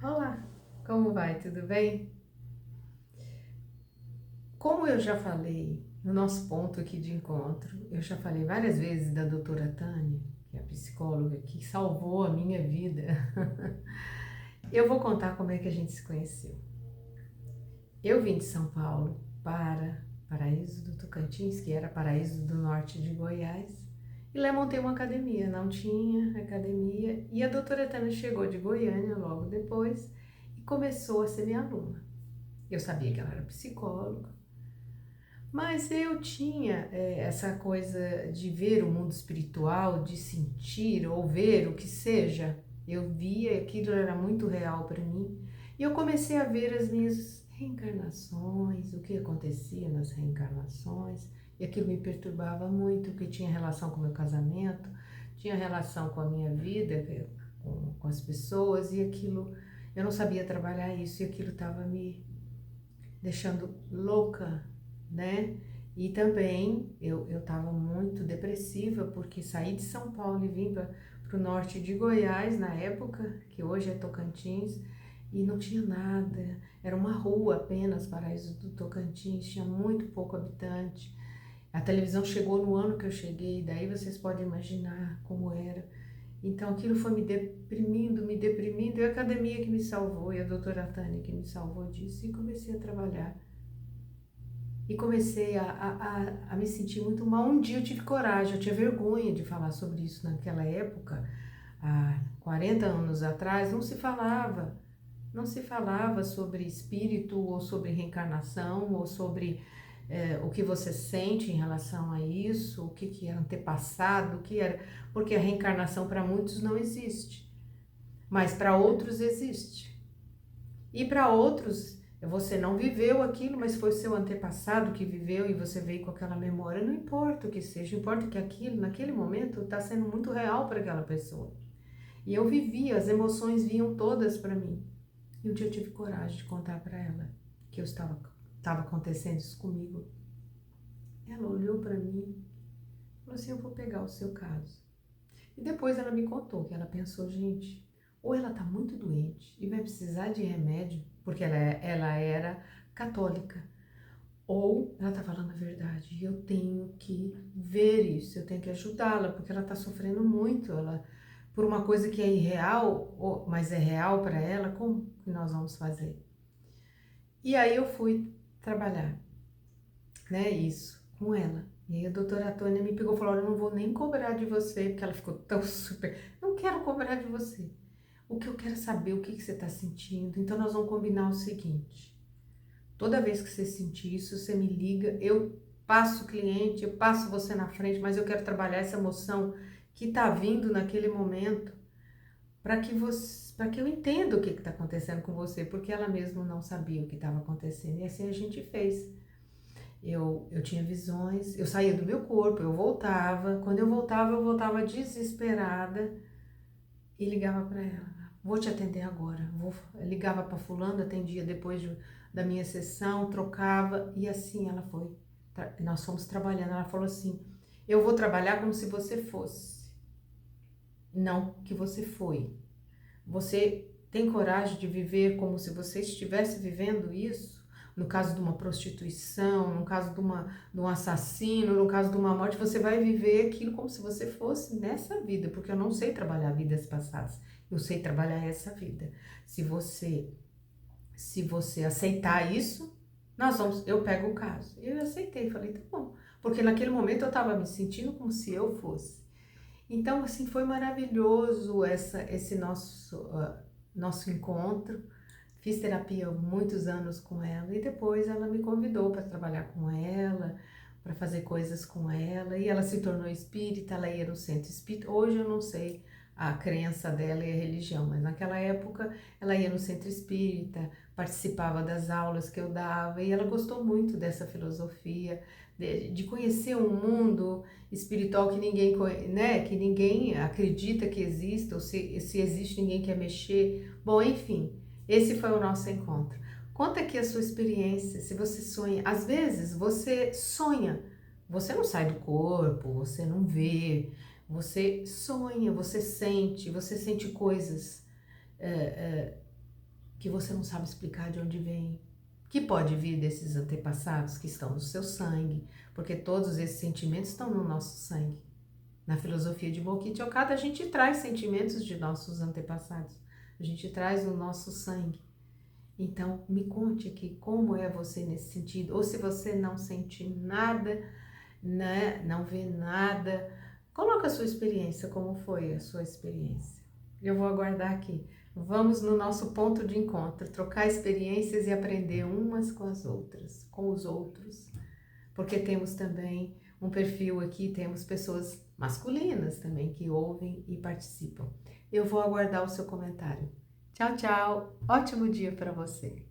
Olá, como vai? Tudo bem? Como eu já falei no nosso ponto aqui de encontro, eu já falei várias vezes da doutora Tânia, que é a psicóloga que salvou a minha vida. Eu vou contar como é que a gente se conheceu. Eu vim de São Paulo para Paraíso do Tocantins, que era Paraíso do Norte de Goiás, e lá montei uma academia. Não tinha academia, e a doutora Tânia chegou de Goiânia logo depois e começou a ser minha aluna. Eu sabia que ela era psicóloga, mas eu tinha essa coisa de ver o mundo espiritual, de sentir ou ver o que seja. Eu via, aquilo era muito real para mim. E eu comecei a ver as minhas reencarnações, o que acontecia nas reencarnações. E aquilo me perturbava muito, porque tinha relação com o meu casamento, tinha relação com a minha vida, com as pessoas, e aquilo, eu não sabia trabalhar isso, e aquilo estava me deixando louca, né? E também eu estava muito depressiva porque saí de São Paulo e vim para o norte de Goiás na época, que hoje é Tocantins, e não tinha nada, era uma rua apenas, Paraíso do Tocantins, tinha muito pouco habitante. A televisão chegou no ano que eu cheguei, daí vocês podem imaginar como era. Então aquilo foi me deprimindo, e a academia que me salvou, e a doutora Tânia que me salvou disso, e comecei a trabalhar. E comecei a me sentir muito mal. Um dia eu tive coragem, eu tinha vergonha de falar sobre isso naquela época, há 40 anos atrás, não se falava sobre espírito, ou sobre reencarnação, ou sobre o que você sente em relação a isso, o que é antepassado, o que era, porque a reencarnação para muitos não existe, mas para outros existe. E para outros, você não viveu aquilo, mas foi seu antepassado que viveu e você veio com aquela memória. Não importa o que seja, importa que aquilo, naquele momento, está sendo muito real para aquela pessoa. E eu vivia, as emoções vinham todas para mim. E um dia eu tive coragem de contar para ela que estava acontecendo isso comigo. Ela olhou para mim e falou assim: eu vou pegar o seu caso. E depois ela me contou que ela pensou: gente, ou ela está muito doente e vai precisar de remédio, porque ela era católica, ou ela está falando a verdade e eu tenho que ver isso, eu tenho que ajudá-la, porque ela está sofrendo muito, ela, por uma coisa que é irreal, mas é real para ela, como que nós vamos fazer? E aí eu fui trabalhar, né, isso, com ela. E aí a doutora Tônia me pegou e falou: olha, eu não vou nem cobrar de você, porque ela ficou tão super, não quero cobrar de você. O que eu quero saber, o que você está sentindo. Então nós vamos combinar o seguinte: toda vez que você sentir isso, você me liga, eu passo o cliente, eu passo você na frente, mas eu quero trabalhar essa emoção que está vindo naquele momento, para que eu entenda o que está acontecendo com você, porque ela mesma não sabia o que estava acontecendo. E assim a gente fez. Eu tinha visões, eu saía do meu corpo, eu voltava. Quando eu voltava desesperada e ligava para ela: vou te atender agora. Ligava para fulano, atendia depois da minha sessão, trocava, e assim ela foi. Nós fomos trabalhando. Ela falou assim: eu vou trabalhar como se você fosse, não que você foi. Você tem coragem de viver como se você estivesse vivendo isso? No caso de uma prostituição, no caso de um assassino, no caso de uma morte, você vai viver aquilo como se você fosse nessa vida, porque eu não sei trabalhar vidas passadas, eu sei trabalhar essa vida. Se você, se você aceitar isso, eu pego o caso. Eu aceitei, falei: tá bom, porque naquele momento eu estava me sentindo como se eu fosse. Então, assim, foi maravilhoso esse nosso encontro. Fiz terapia há muitos anos com ela e depois ela me convidou para trabalhar com ela, para fazer coisas com ela, e ela se tornou espírita, ela ia no centro espírita. Hoje eu não sei a crença dela e a religião, mas naquela época ela ia no centro espírita, participava das aulas que eu dava, e ela gostou muito dessa filosofia, de conhecer um mundo espiritual que ninguém, né, que ninguém acredita que exista, ou se existe ninguém quer mexer. Bom, enfim, esse foi o nosso encontro. Conta aqui a sua experiência, se você sonha. Às vezes você sonha, você não sai do corpo, você não vê, você sonha, você sente coisas que você não sabe explicar de onde vem, que pode vir desses antepassados que estão no seu sangue, porque todos esses sentimentos estão no nosso sangue. Na filosofia de Bokit Okada, a gente traz sentimentos de nossos antepassados, a gente traz no nosso sangue. Então, me conte aqui como é você nesse sentido, ou se você não sente nada, né, não vê nada, coloca a sua experiência, como foi a sua experiência. Eu vou aguardar aqui. Vamos no nosso ponto de encontro, trocar experiências e aprender umas com as outras, com os outros, porque temos também um perfil aqui, temos pessoas masculinas também que ouvem e participam. Eu vou aguardar o seu comentário. Tchau, tchau. Ótimo dia para você.